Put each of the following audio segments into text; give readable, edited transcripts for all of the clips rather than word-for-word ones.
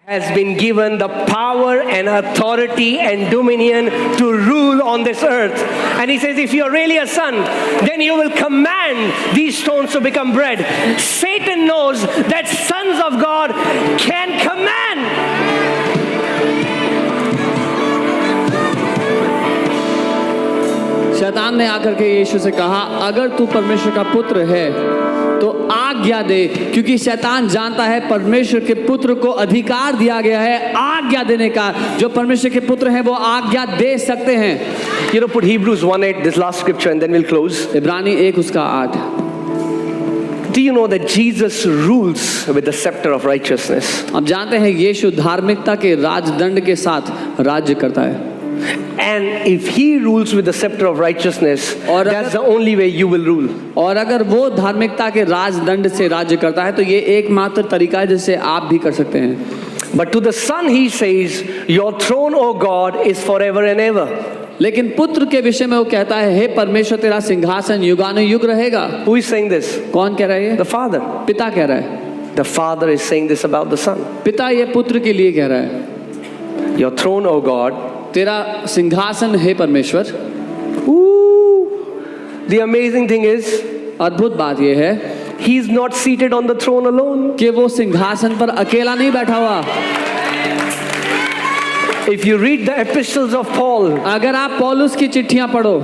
has been given the power and authority and dominion to rule on this earth. And he says, if you're really a son, then you will command these stones to become bread. Satan knows that sons of God can command. शैतान ने आकर के यीशु से कहा, अगर तू परमेश्वर का पुत्र है तो आज्ञा दे, क्योंकि शैतान जानता है परमेश्वर के पुत्र को अधिकार दिया गया है आज्ञा देने का। जो परमेश्वर के पुत्र हैं वो आज्ञा दे सकते हैं। You know, put Hebrews 1:8, this last scripture, and then we'll close. इब्रानी 1 उसका 8। Do you know that Jesus rules with the scepter of righteousness? आप जानते हैं यीशु धार्मिकता के राजदंड के साथ राज्य करता है। And if he rules with the scepter of righteousness, that's the only way you will rule. और अगर वो धार्मिकता के राजदंड से राज्य करता है तो ये एकमात्र तरीका है जिससे आप भी कर सकते हैं। But to the Son he says, your throne, O God, is forever and ever. लेकिन पुत्र के विषय में वो कहता है, हे परमेश्वर तेरा सिंहासन युगानुयुग रहेगा। Who is saying this? कौन कह रहा है? The Father. पिता कह रहा है। The Father is saying this about the Son. पिता ये पुत्र के लिए कह रहा है। Your throne, O God, तेरा सिंहासन है परमेश्वर। The amazing thing is, अद्भुत बात यह है, he is not seated on the throne alone. कि वो सिंहासन पर अकेला नहीं बैठा हुआ। If you read the epistles of Paul, अगर आप पौलुस की चिट्ठियां पढ़ो,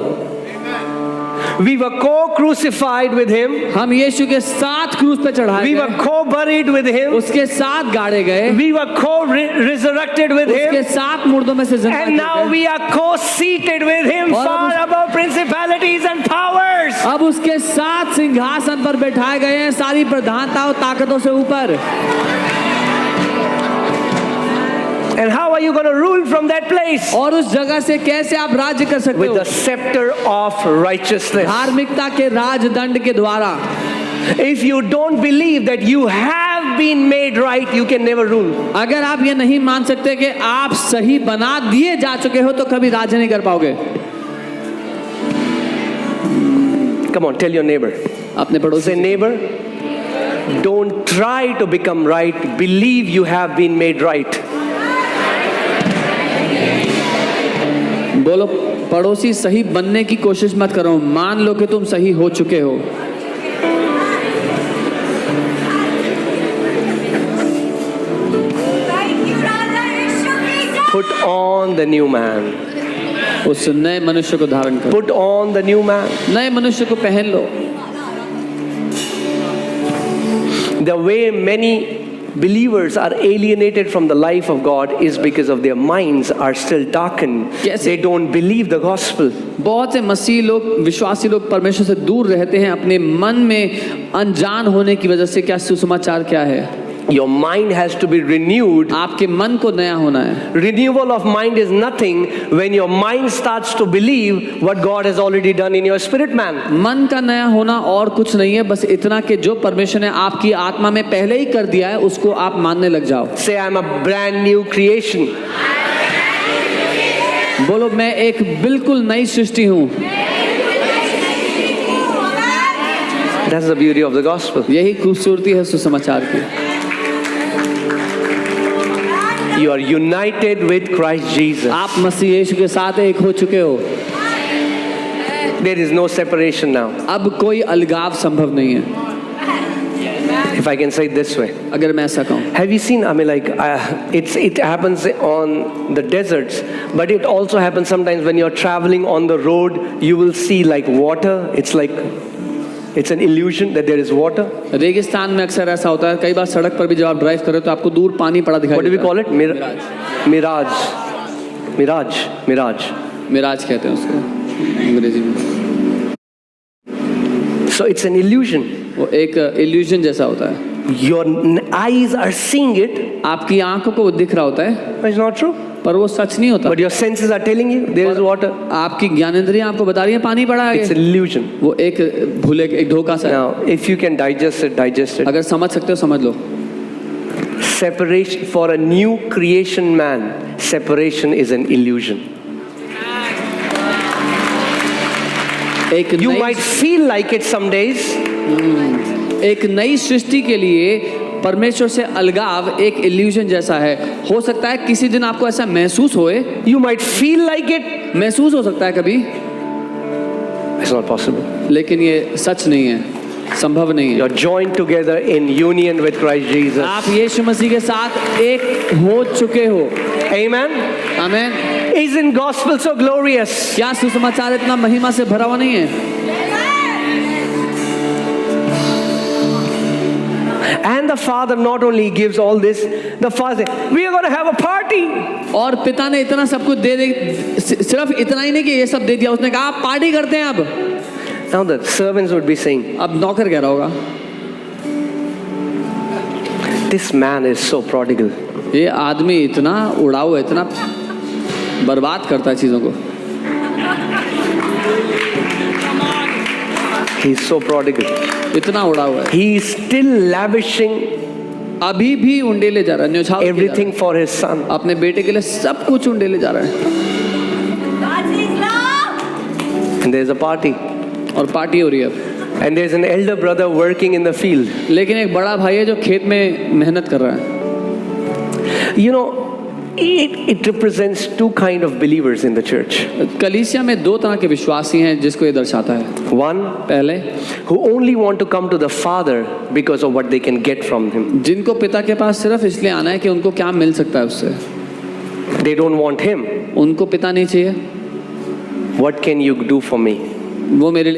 we were co-crucified with him. हम यीशु के साथ क्रूस पे चढ़ाए We गए। were co-buried with him. उसके साथ गाड़े गए। We were co-resurrected with him. उसके साथ मुर्दों में से जिंदा And now we are co-seated with him, far above principalities and powers. अब उसके साथ सिंहासन पर बैठाए गए हैं, सारी प्रधानता और ताकतों से ऊपर। And how are you going to rule from that place? और उस जगह से कैसे आप राज्य कर सकते With हो? the scepter of righteousness. धार्मिकता के राजदंड के द्वारा। If you don't believe that you have been made right, you can never rule. अगर आप ये नहीं मान सकते कि आप सही बना दिए जा चुके हो तो कभी राज्य नहीं कर पाओगे। Come on, tell your neighbor. अपने पड़ोसी Say, neighbor, don't try to become right. Believe you have been made right. बोलो, पड़ोसी सही बनने की कोशिश मत करो, मान लो कि तुम सही हो चुके हो। Put on the new man. उस नए मनुष्य को धारण करो। Put on the new man. नए मनुष्य को पहन लो। The way many believers are alienated from the life of God is because of their minds are still darkened. Yes. They don't believe the gospel. बहुत से मसीह लोग, विश्वासी लोग परमेश्वर से दूर रहते हैं अपने मन में अनजान होने की वजह से। क्या सुसमाचार क्या है? Your mind has to be renewed. आपके मन को नया होना है। Renewal of mind is nothing when your mind starts to believe what God has already done in your spirit man. मन का नया होना और कुछ नहीं है, बस इतना कि जो परमेश्वर ने आपकी आत्मा में पहले ही कर दिया है उसको आप मानने लग जाओ। Say, I'm a brand new creation. बोलो, मैं एक बिल्कुल नई सृष्टि हूँ। That's the beauty of the gospel. यही खूबसूरती है सुसमाचार की। You are united with Christ Jesus. आप मसीह यीशु के साथ एक हो चुके हो। There is no separation now. अब कोई अलगाव संभव नहीं है। If I can say it this way. अगर मैं ऐसा कहूँ, Have you seen, I mean, like, it happens on the deserts, but it also happens sometimes when you're traveling on the road, you will see like water. It's an illusion that there is water. रेगिस्तान में अक्सर ऐसा होता है। कई बार सड़क पर भी जब आप ड्राइव करें तो आपको दूर पानी पड़ा दिखाई What do we देता call है। it? Mirage. मिराज कहते हैं उसको अंग्रेजी में। So it's an illusion. वो एक इल्यूजन जैसा होता है। Your eyes are seeing it, आपकी आंखों को वो दिख रहा होता है, but it's not true. पर वो सच नहीं होता। But your senses are telling you there is water. आपकी ज्ञानेंद्रियां आपको बता रही हैं पानी पड़ा है। It's an illusion. वो एक भूले, एक धोखा सा है। Now, if you can digest it. अगर समझ सकते हो समझ लो। Separation for a new creation man. Separation is an illusion. You might feel like it some days. एक नई सृष्टि के लिए परमेश्वर से अलगाव एक इल्यूजन जैसा है। हो सकता है किसी दिन आपको ऐसा महसूस होए, You might feel like it. महसूस हो सकता है कभी, It's not possible. लेकिन ये सच नहीं है, संभव नहीं है। You're joined together in union with Christ Jesus. आप यीशु मसीह के साथ एक हो चुके हो। Amen. आमीन। Isn't gospel so glorious? क्या सुसमाचार इतना महिमा से भरा हुआ नहीं है? And the Father not only gives all this, the Father says, we are going to have a party. और पिता ने इतना सब कुछ सिर्फ इतना ही नहीं कि ये सब दे दिया, उसने कहा आप पार्टी करते हैं अब। Now the servants would be saying, अब नौकर कह रहा होगा, this man is so prodigal. ये आदमी इतना उड़ाऊ है, इतना बर्बाद करता है चीजों को। He's so prodigal. इतना उड़ाऊ है, He is still lavishing अभी भी उंडेले जा रहा है, न्यौछावर किया जा रहा everything for his son. है। अपने बेटे के लिए सब कुछ उंडेले जा रहा है, And there's a party. और पार्टी हो रही है अब। And there's an elder brother working in the field. लेकिन एक बड़ा भाई है जो खेत में मेहनत कर रहा है। You know, it represents two kind of believers in the church. कलीसिया में दो तरह के विश्वासी हैं जिसको ये दर्शाता है। One, पहले, who only want to come to the Father because of what they can get from him. जिनको पिता के पास सिर्फ इसलिए आना है कि उनको क्या मिल सकता है उससे, They don't want him. उनको पिता नहीं चाहिए, What can you do for me? वो मेरे लिए